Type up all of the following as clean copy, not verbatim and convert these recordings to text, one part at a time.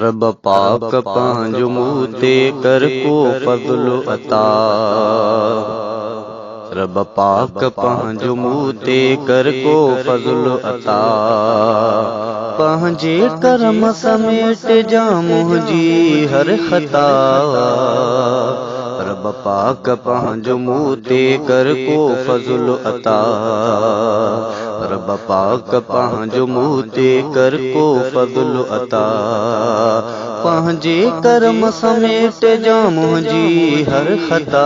रब पाक पंहिंजो मूं ते कर को फज़्ल अता। रब पाक पंहिंजो मूं ते कर को फज़्ल अता। पंहिंजे करम समेट जा मुंहिंजी हर ख़ता। रब पाक पंहिंजो मूं ते कर को फज़्ल अता। रब पाक पंहिंजो मूं ते कर को फज़्ल अता। पंहिंजे करम समेट जा मुंहिंजी हर ख़ता।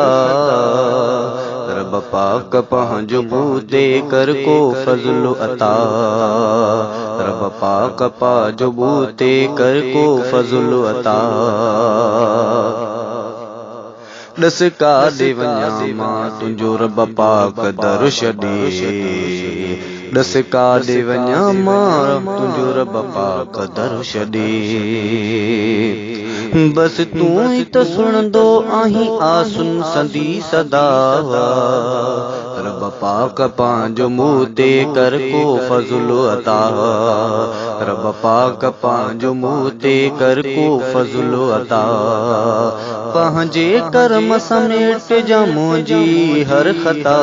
रब पाक पंहिंजो मूं ते कर को फज़्ल अता। रब पाक पंहिंजो मूं ते कर को फज़्ल अता। दस काॾे वञां मां तुंहिंजो रब पाक दर छॾे। दस काॾे वञां मां तुंहिंजो रब पाक दर छॾे। बस तूं ई त सुणंदो आहीं आसुन संदी सदा। रब पाक पंहिंजो मूं ते कर को फज़्ल अता। रब पाक पंहिंजो मूं ते कर को फज़्ल अता। पंहिंजे करम समेट जा मुंहिंजी हर ख़ता।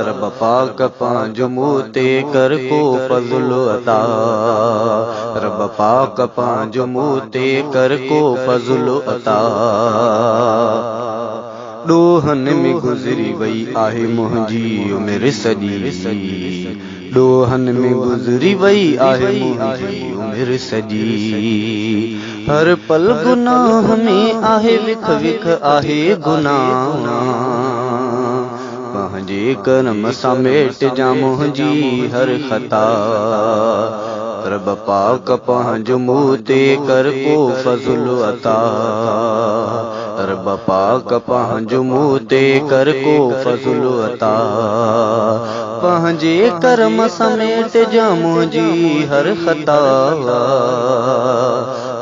रब पाक पंहिंजो मूं ते कर को फज़्ल अता। रब पाक पंहिंजो मूं ते कर को फज़्ल अता। ॾोहनि में गुज़री वई आहे मुंहिंजी उमिरि सॼी। ॾोहनि में गुज़री वई आहे मुंहिंजी उमिरि सॼी। हर पल गुनाह में आहे विख विख आहे गुनाह। पंहिंजे करम समेट जा मुंहिंजी हर ख़ता। रब पाक पंहिंजो मूं ते कर को फज़्ल अता। रब पाक पंहिंजो मूं ते कर को फज़्ल अता। पंहिंजे करम समेट जा मुंहिंजी हर ख़ता।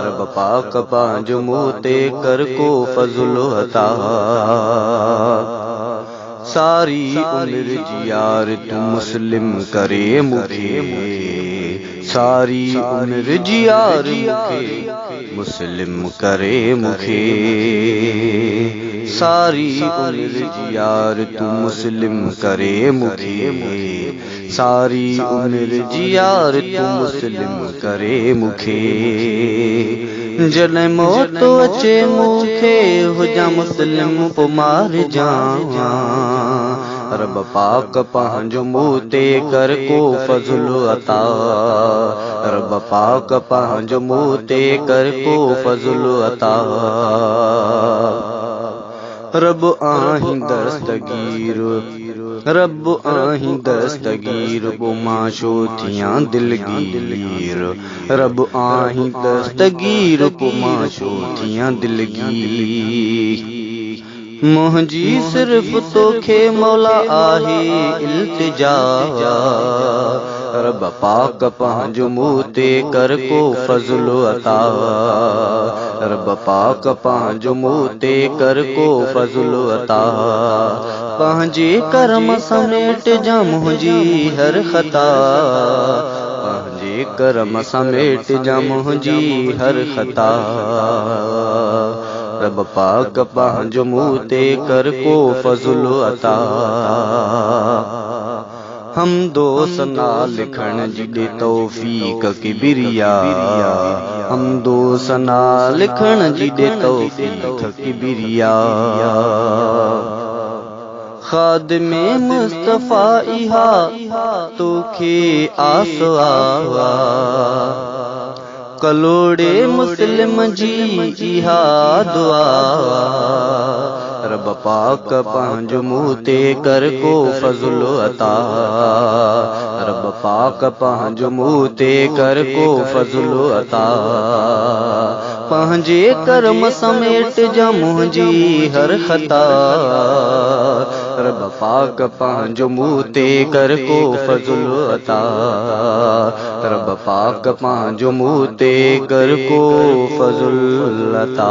रब पाक पंहिंजो मूं ते कर को फज़्ल अता। सारी उमिरि जी यार तूं मुस्लिम करे मूंखे। सारी उमिरि जी यार मूंखे मुस्लिम करे मूंखे। सारी उमिरि जी यार तूं मुस्लिम करे मूंखे। सारी उमिरि जी यार तूं मुस्लिम करे मूंखे। जॾहिं मौत अचे मूंखे हुजां मुस्लिम पोइ मारिजां। रब पाक पंहिंजो मूं ते कर को फज़्ल अता। रब पाक पंहिंजो मूं ते कर को फज़्ल अता। रब आहीं दस्तगीर। रब आहीं दस्तगीर पोइ मां छो थियां दिलगीर। रब आहीं दस्तगीर पोइ मां छो थियां दिलगीर। मुंहिंजी सिर्फ़ तोखे मौला आहे इल्तिजा। रब पाक पंहिंजो मूं ते कर को फज़्ल अता। रब पाक पंहिंजो मूं ते कर को फज़्ल अता। पंहिंजे करम समेट जा मुंहिंजी हर ख़ता। पंहिंजे करम समेट जा मुंहिंजी हर ख़ता। रब पाक पंहिंजो मूं ते कर को फज़्ल अता। हमदो सना लिखण जी ॾे तौफ़ीक़ किबरिया। हमदो सना लिखण जी ॾे तौफ़ीक़ किबरिया। ख़ादिमे मुस्तफ़ा इहा तोखे आस आ। कलोड़े मुस्लिम जी इहा दुआ। रब पाक पंहिंजो मूं ते कर को फज़्ल अता। रब पाक पंहिंजो मूं ते कर को फज़्ल अता। पंहिंजे करम समेट जा मुंहिंजी हर ख़ता। रब पाक पंहिंजो मूं ते कर को फज़्ल अता। रब पाक पंहिंजो मूं ते कर को फज़्ल अता।